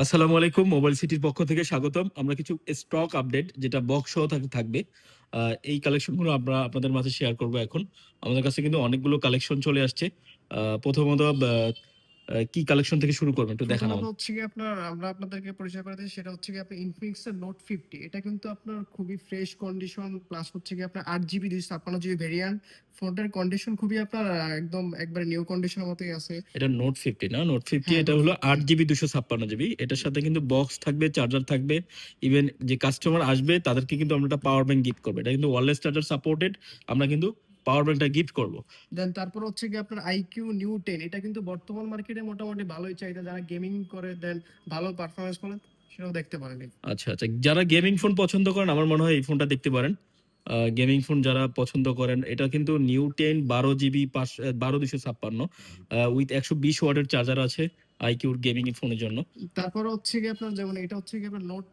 আসসালামু আলাইকুম। মোবাইল সিটির পক্ষ থেকে স্বাগতম। আমরা কিছু স্টক আপডেট যেটা বক্স সহ থাকবে। এই কালেকশনগুলো আমরা আপনাদের মাঝে শেয়ার করব এখন। আমাদের কাছে কিন্তু অনেকগুলো কালেকশন চলে আসছে। প্রথমত কি কালেকশন থেকে শুরু করবেন একটু দেখান প্রথমত হচ্ছে গিয়ে আমরা আপনাদেরকে পরিচয় করে দিই, সেটা হচ্ছে গিয়ে আপনার Infinix এর Note 50। এটা কিন্তু আপনার খুবই ফ্রেশ কন্ডিশন, প্লাস হচ্ছে গিয়ে আপনার 8GB 256GB ভেরিয়েন্ট। ফোনটার কন্ডিশন খুবই আপনার একদম একবারে নিউ কন্ডিশনের মতোই আছে। এটা নোট 50 না? নোট 50 হ্যাঁ, এটা Note হলো 50। 8GB 256GB। এটার সাথে কিন্তু বক্স থাকবে, চার্জার থাকবে। ইভেন যে কাস্টমার আসবে তাদেরকে কিন্তু আমরা একটা পাওয়ার ব্যাংক গিফট করব। এটা কিন্তু ওয়্যারলেস চার্জার সাপোর্টেড। আমরা কিন্তু পাওয়ার ব্যাংকটা গিফট করব। দেন তারপর হচ্ছে গিয়ে আপনার IQ New 10। এটা কিন্তু বর্তমান মার্কেটে মোটামুটি ভালোই চাহিদা, যারা গেমিং করে দেন ভালো পারফরমেন্স বলে সেটাও দেখতে পারেন। আচ্ছা, আচ্ছা। যারা গেমিং ফোন পছন্দ করেন আমার মনে হয় এই ফোনটা দেখতে পারেন। গেমিং ফোন যারা পছন্দ করেন এটা কিন্তু নিউ 10 12GB 12256 উইথ 120 ওয়াটের চার্জার আছে আইকিউর গেমিং ফোনের জন্য। তারপর হচ্ছে গিয়ে আপনার যেমন এটা হচ্ছে গিয়ে আপনার নোট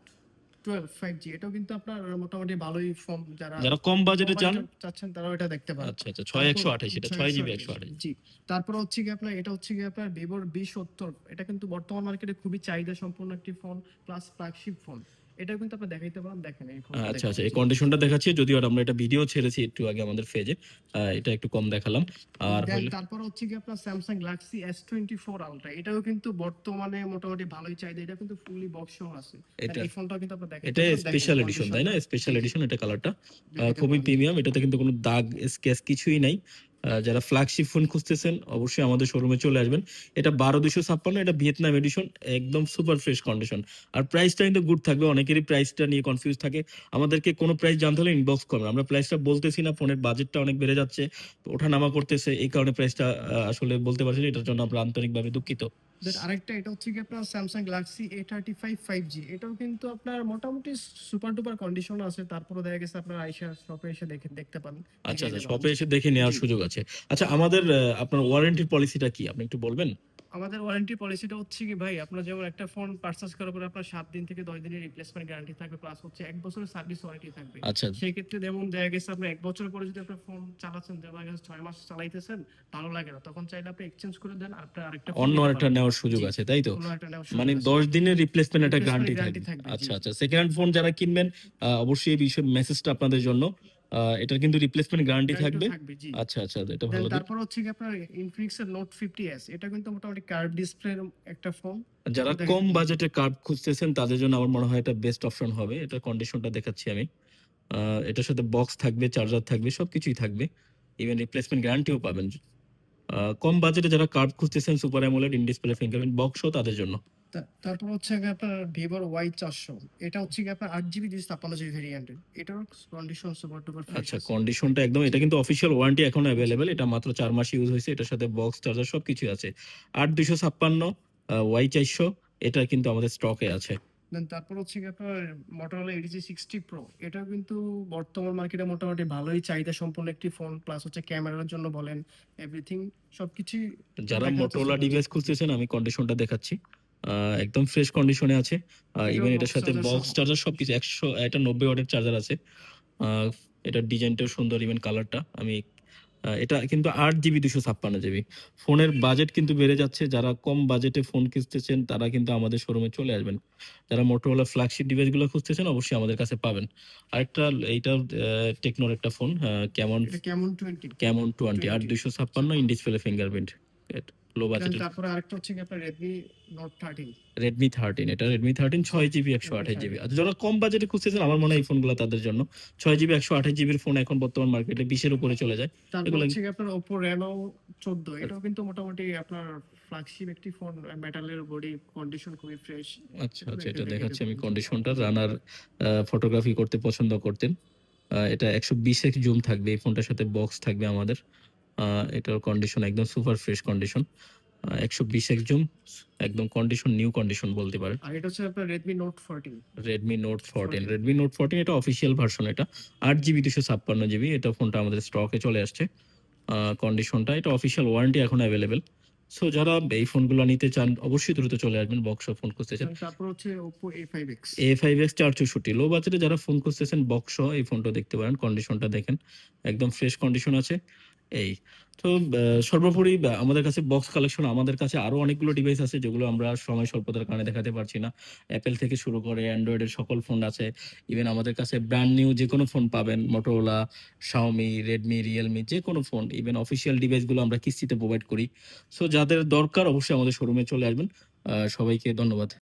12 5G। এটাও কিন্তু আপনার মোটামুটি ভালোই ফোন, যারা যারা কম বাজেটে চান। চাচ্ছেন তারাও এটা দেখতে পারেন। আচ্ছা, আচ্ছা। তারপর 6128 এটা 6GB 628, 128। জি। তারপর হচ্ছে গিয়ে আপনার এটা হচ্ছে গিয়ে আপনার ভিভোর V70। এটা কিন্তু বর্তমান মার্কেটে খুবই চাহিদা সম্পন্ন একটি ফোন, প্লাস ফ্ল্যাগশিপ ফোন। এটা কিন্তু আপনি দেখাইতে পারেন, দেখেন এই ফোনটা আচ্ছা, দেখেন। আচ্ছা। এই কন্ডিশনটা দেখাচ্ছি, যদিও আমরা এটা ভিডিও ছেড়েছি একটু আগে আমাদের পেজে। এটা একটু কম দেখালাম। আর দেন হইলো তারপর হচ্ছে গিয়ে আপনার স্যামসাং গ্যালাক্সি S24 আলট্রা। এটাও কিন্তু বর্তমানে মোটামুটি ভালোই চাহিদা। এটা কিন্তু ফুললি বক্স সহ আছে। এটা এই ফোনটাও কিন্তু আপনি দেখাইতে এটা পারেন, দেখেন স্পেশাল এডিশন, তাই কন্ডিশনটা। না? জি স্পেশাল জি, এডিশন এটা কালারটা। দেখাইতে খুবই পারেন। প্রিমিয়াম। এটাতে কিন্তু কোনো দাগ, স্ক্র্যাচ কিছুই নাই। যারা ফ্ল্যাগশিপ ফোন খুঁজতেছেন অবশ্যই আমাদের শোরুমে চলে আসবেন। এটা 12256, এটা ভিয়েতনাম এডিশন। একদম সুপার ফ্রেশ কন্ডিশন। আর প্রাইসটা কিন্তু গুড থাকবে। অনেকেরই প্রাইসটা নিয়ে কনফিউজ থাকে। আমাদেরকে কোনো প্রাইস জানতে হলে ইনবক্স করবেন। আমরা প্রাইসটা বলতেছি না, ফোনের বাজেটটা অনেক বেড়ে যাচ্ছে। ওঠানামা করতেছে। এই কারণে প্রাইসটা আসলে বলতে পারছি না। এটার জন্য আমরা আন্তরিকভাবে দুঃখিত। দেন আরেকটা এটা হচ্ছে কি আপনার স্যামসাং গ্যালাক্সি A35 5G। এটাও কিন্তু আপনার মোটামুটি সুপার ডুপার কন্ডিশন আছে। তারপরে দেখা গেছে আপনার আইসা শপে এসে দেখতে পারেন, আচ্ছা, দেখে আচ্ছা। নিতে পারেন। শপে এসে দেখে নেওয়ার জি। সুযোগ আছে। আচ্ছা, আমাদের আপনার ওয়ারেন্টির পলিসিটা কি? আপনি একটু বলবেন? আমাদের ওয়ারেন্টি পলিসিটা হচ্ছে কি ভাই, আপনার যেমন একটা ফোন পারচেজ করার পরে আপনার 7 দিন থেকে 10 দিনের রিপ্লেসমেন্ট গ্যারান্টি থাকবে, প্লাস হচ্ছে 1 বছরের সার্ভিস ওয়ারেন্টি থাকবে। আচ্ছা। সেই ক্ষেত্রে যেমন দেখা গেছে আপনি 1 বছর পরে যদি আপনার ফোন চালাচ্ছেন, দেখা গেছে 6 মাস চালাইতেছেন, ভালো লাগে না, তখন চাইলে আপনি এক্সচেঞ্জ করে দেন, আর আপনি আরেকটা ফোন অন্য নিতে আরেকটা পারবেন। নেওয়ার সুযোগ জি, আছে, তাই তো? অন্য একটা নেওয়ার মানে সুযোগ আছে। ১০ দিনের রিপ্লেসমেন্ট একটা রিপ্লেসমেন্ট গ্যারান্টি গ্যারান্টি থাকবে। থাকবে, জি। আচ্ছা, আচ্ছা। সেকেন্ড হ্যান্ড ফোন যারা কিনবেন অবশ্যই এই বিষয়ে মেসেজটা আপনাদের জন্য। এটার কিন্তু রিপ্লেসমেন্ট গ্যারান্টি গ্যারান্টিও থাকবে। থাকবে, জি। আচ্ছা, আচ্ছা। এটা দেন ভালো দিক। তারপর হচ্ছে কি আপনার Infinix এর Note 50s। এটা কিন্তু মোটামুটি কার্ভ ডিসপ্লের একটা ফোন। যারা এটা কম দেখাইতে পারেন। বাজেটে কার্ড খুঁজতেছেন তাদের জন্য আমার মনে হয় এটা বেস্ট অপশন হবে। এটার কন্ডিশনটা দেখাচ্ছি আমি। এটার সাথে বক্স থাকবে, চার্জার থাকবে, সবকিছুই থাকবে। ইভেন রিপ্লেসমেন্ট গ্যারান্টিও পাবেন। কম বাজেটে যারা কার্ড খুঁজতেছেন super AMOLED in display fingerprint বক্সও তাদের জন্য। তারপর হচ্ছে গিয়ে আপনার ভিভোর Y400। এটা হচ্ছে গিয়ে আপনার 8GB 256GB ভেরিয়েন্টের। এটার কন্ডিশন সুপার ডুপার ফ্রেশ আচ্ছা, আছে। কন্ডিশনটা একদম, জি এটা কিন্তু অফিসিয়াল ওয়ারেন্টি এখনো জি। এভেইলেবল। এটা মাত্র ৪ মাস ইউজ হইছে। এটার সাথে বক্স, চার্জার সবকিছুই আছে। ৮২৫৬ Y400 এটা কিন্তু আমাদের স্টকে আছে। দেন তারপর হচ্ছে গিয়ে আপনার Motorola Edge 60 Pro। এটাও কিন্তু বর্তমান মার্কেটে মোটামুটি ভালোই চাহিদা সম্পন্ন একটি ফোন, প্লাস হচ্ছে ক্যামেরার জন্য বলেন, এভরিথিং সবকিছুই যারা দেখানোর চেষ্টা Motorola করুন। জি, ডিভাইস খুঁজতেছেন আমি কন্ডিশনটা দেখাচ্ছি। একদম ফ্রেশ কন্ডিশনে আছে। এটাও ইভেন এটার বক্স সাথে চার্জার সহ। বক্স, চার্জার সবকিছু ১০০, এটা ৯০ ওয়াটের চার্জার আছে। আ এটার ডিজাইনটাও সুন্দর, ইভেন কালারটা। এটা কিন্তু ৮GB ২৫৬GB। ফোনের বাজেট কিন্তু বেড়ে যাচ্ছে। যারা কম বাজেটে ফোন খুঁজতেছেন তারা কিন্তু আমাদের শোরুমে চলে আসবেন। যারা Motorola ফ্ল্যাগশিপ ডিভাইসগুলো খুঁজতেছেন অবশ্যই আমাদের কাছে পাবেন। আরেকটা এইটা টেকনোর একটা ফোন, এটা কেমন 20 Camon 20 20। ৮২৫৬ in display fingerprint. লো দেন বাজেটের তারপরে আরেকটা হচ্ছে কি আপনার Redmi Note 13। Redmi 13, এটা Redmi 13 6GB Redmi ১২৮GB। 13। আচ্ছা, যারা কম বাজেটে খুঁজতেছেন আমার মনে হয় এই ফোনগুলো তাদের জন্য। 6GB ১২৮GBর ফোন এখন বর্তমান মার্কেটে ২০ এর উপরে চলে যায়। তারপর এগুলো হচ্ছে গিয়ে আপনার Oppo Reno 14। এটাও কিন্তু মোটামুটি আপনার ফ্ল্যাগশিপ একটি ফোন, মেটালের বডি, কন্ডিশন খুবই ফ্রেশ। আচ্ছা, এটাও আচ্ছা। একটু এটা দেখে দেখাচ্ছি আমি দেখুন, জি। কন্ডিশনটা। রানার ফটোগ্রাফি করতে পছন্দ করতেন। এটা ১২০x জুম থাকবে। এই ফোনটার সাথে বক্স থাকবে আমাদের। আ এটার কন্ডিশন একদম সুপার ফ্রেশ কন্ডিশন। ১২০x জুম, একদম কন্ডিশন নিউ কন্ডিশন বলতে পারেন। আর এটা হচ্ছে আপনার Redmi Note 14। Redmi Note 14, 14। Redmi Note 14 এটা অফিসিয়াল ভার্সন এটা। 8GB 256GB এটা ফোনটা আমাদের স্টকে চলে আসছে। কন্ডিশনটা এটা অফিসিয়াল ওয়ারেন্টি এখন এভেইলেবল। সো যারা এই ফোনগুলো নিতে চান অবশ্যই দ্রুত চলে আসবেন। বক্স ফোন খুঁজতেছেন। দেন তারপর হচ্ছে Oppo A5X। A5X ৪৬৪ লো বাজেটে যারা ফোন খুঁজতেছেন বক্স সহ এই ফোনটা দেখতে পারেন। কন্ডিশনটা দেখেন। একদম ফ্রেশ কন্ডিশন আছে। এই। তো সর্বোপরি আমাদের কাছে বক্স কালেকশন আমাদের কাছে আরো অনেকগুলো ডিভাইস আছে যেগুলো আমরা সময় স্বল্পতার কারণে দেখাতে পারছি না। Apple থেকে শুরু করে Android এর সকল ফোন আছে। ইভেন আমাদের কাছে ব্র্যান্ড নিউ যেকোনো ফোন পাবেন। Motorola, Xiaomi, Redmi, Realme যেকোনো ফোন ইভেন অফিসিয়াল ডিভাইস গুলো আমরা কিস্তিতে প্রোভাইড করি। সো যাদের দরকার অবশ্যই আমাদের শোরুমে চলে আসবেন। সবাইকে ধন্যবাদ।